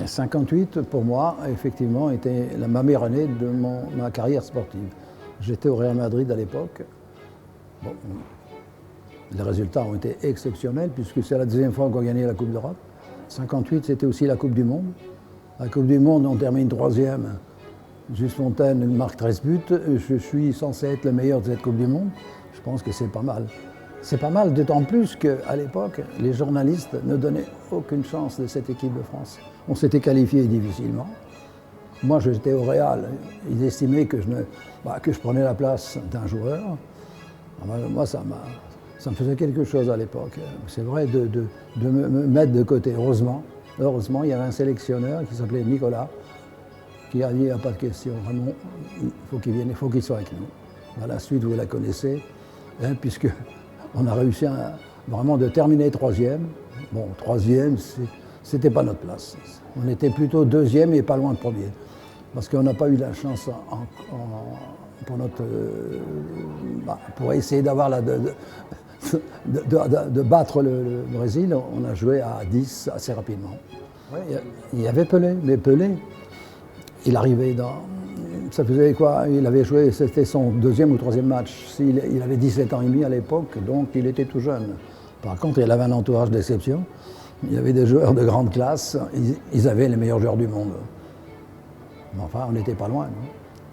58, pour moi, effectivement, était ma meilleure année de ma carrière sportive. J'étais au Real Madrid à l'époque. Bon, les résultats ont été exceptionnels puisque c'est la deuxième fois qu'on gagnait la Coupe d'Europe. 58, c'était aussi la Coupe du Monde. La Coupe du Monde, on termine troisième. Juste Fontaine marque 13 buts. Je suis censé être le meilleur de cette Coupe du Monde. Je pense que c'est pas mal. C'est pas mal, d'autant plus qu'à l'époque, les journalistes ne donnaient aucune chance de cette équipe de France. On s'était qualifié difficilement. Moi, j'étais au Real. Ils estimaient que je prenais la place d'un joueur. Moi, ça me faisait quelque chose à l'époque. C'est vrai de me mettre de côté. Heureusement, il y avait un sélectionneur qui s'appelait Nicolas, qui a dit, il n'y a pas de question, vraiment, il faut qu'il vienne, il faut qu'il soit avec nous. À la suite, vous la connaissez, hein, puisque on a réussi vraiment de terminer troisième. Bon, troisième, c'était pas notre place. On était plutôt deuxième et pas loin de premier. Parce qu'on n'a pas eu la chance pour essayer d'avoir de battre le Brésil. On a joué à 10 assez rapidement. Ouais, il y avait Pelé, mais Pelé, il arrivait ça faisait quoi? Il avait joué, c'était son deuxième ou troisième match. Il avait 17 ans et demi à l'époque, donc il était tout jeune. Par contre, il avait un entourage d'exception. Il y avait des joueurs de grande classe. Ils avaient les meilleurs joueurs du monde. Mais enfin, on n'était pas loin.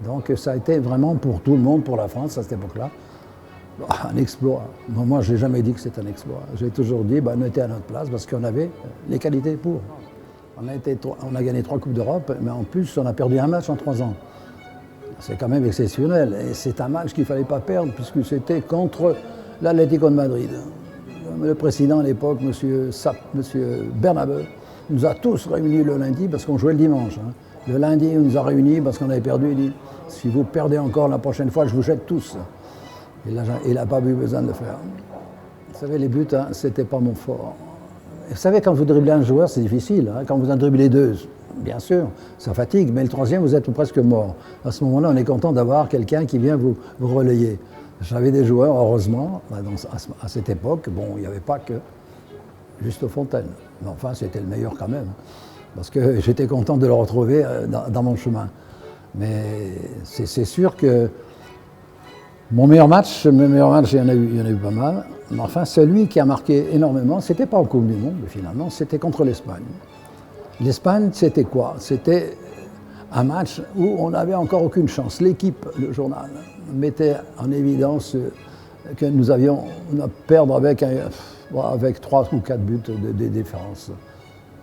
Non? Donc ça a été vraiment pour tout le monde, pour la France à cette époque-là, un exploit. Moi, je n'ai jamais dit que c'était un exploit. J'ai toujours dit on était à notre place parce qu'on avait les qualités pour. On a gagné 3 Coupes d'Europe, mais en plus, on a perdu un match en 3 ans. C'est quand même exceptionnel. Et c'est un match qu'il ne fallait pas perdre, puisque c'était contre l'Atlético de Madrid. Le président à l'époque, M. Bernabeu, nous a tous réunis le lundi, parce qu'on jouait le dimanche. Hein. Le lundi, il nous a réunis parce qu'on avait perdu. Il dit, si vous perdez encore la prochaine fois, je vous jette tous. Et là, il n'a pas eu besoin de le faire. Vous savez, les buts, hein, c'était pas mon fort. Vous savez, quand vous dribblez un joueur, c'est difficile. Hein. Quand vous en dribblez 2, bien sûr, ça fatigue, mais le troisième, vous êtes presque mort. À ce moment-là, on est content d'avoir quelqu'un qui vient vous relayer. J'avais des joueurs, heureusement, à cette époque, bon, il n'y avait pas que Juste Fontaine. Mais enfin, c'était le meilleur quand même, parce que j'étais content de le retrouver dans mon chemin. Mais c'est sûr que mon meilleur match, il y en a eu pas mal. Mais enfin, celui qui a marqué énormément, c'était pas en Coupe du Monde, finalement, c'était contre l'Espagne. L'Espagne, c'était quoi? C'était un match où on n'avait encore aucune chance. L'équipe, le journal, mettait en évidence que nous allions perdre avec 3 ou 4 buts de différence.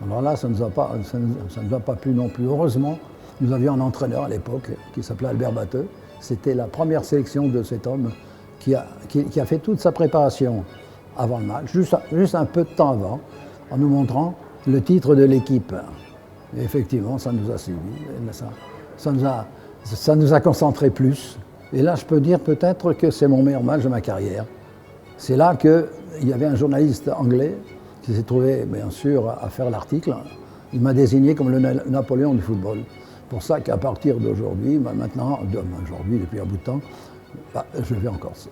Alors là, ça ne nous a pas plu non plus. Heureusement, nous avions un entraîneur à l'époque qui s'appelait Albert Batteux. C'était la première sélection de cet homme qui a fait toute sa préparation avant le match, juste un peu de temps avant, en nous montrant le titre de l'équipe. Et effectivement, ça nous a suivis, ça nous a concentrés plus. Et là, je peux dire peut-être que c'est mon meilleur match de ma carrière. C'est là qu'il y avait un journaliste anglais qui s'est trouvé, bien sûr, à faire l'article. Il m'a désigné comme le Napoléon du football. Pour ça qu'à partir d'aujourd'hui, depuis un bout de temps, je vais en Corse.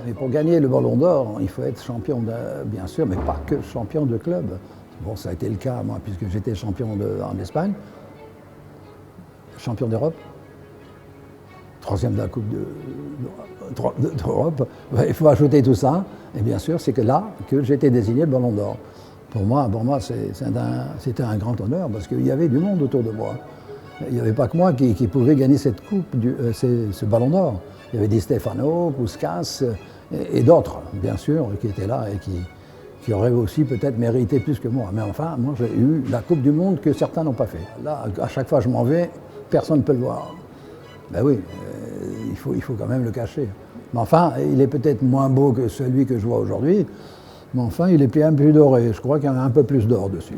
Mais pour gagner le Ballon d'Or, il faut être champion, bien sûr, mais pas que champion de club. Bon, ça a été le cas, moi, puisque j'étais champion en Espagne, champion d'Europe, 3e de la Coupe d'Europe. Il faut ajouter tout ça, et bien sûr, c'est que là que j'ai été désigné le Ballon d'Or. Pour moi c'était un grand honneur, parce qu'il y avait du monde autour de moi. Il n'y avait pas que moi qui pouvait gagner cette coupe, ce Ballon d'Or. Il y avait Di Stefano, Puskas et d'autres, bien sûr, qui étaient là et qui auraient aussi peut-être mérité plus que moi. Mais enfin, moi j'ai eu la Coupe du Monde que certains n'ont pas fait. Là, à chaque fois que je m'en vais, personne ne peut le voir. Ben oui, il faut quand même le cacher. Mais enfin, il est peut-être moins beau que celui que je vois aujourd'hui, mais enfin, il est un peu plus doré. Je crois qu'il y en a un peu plus d'or dessus.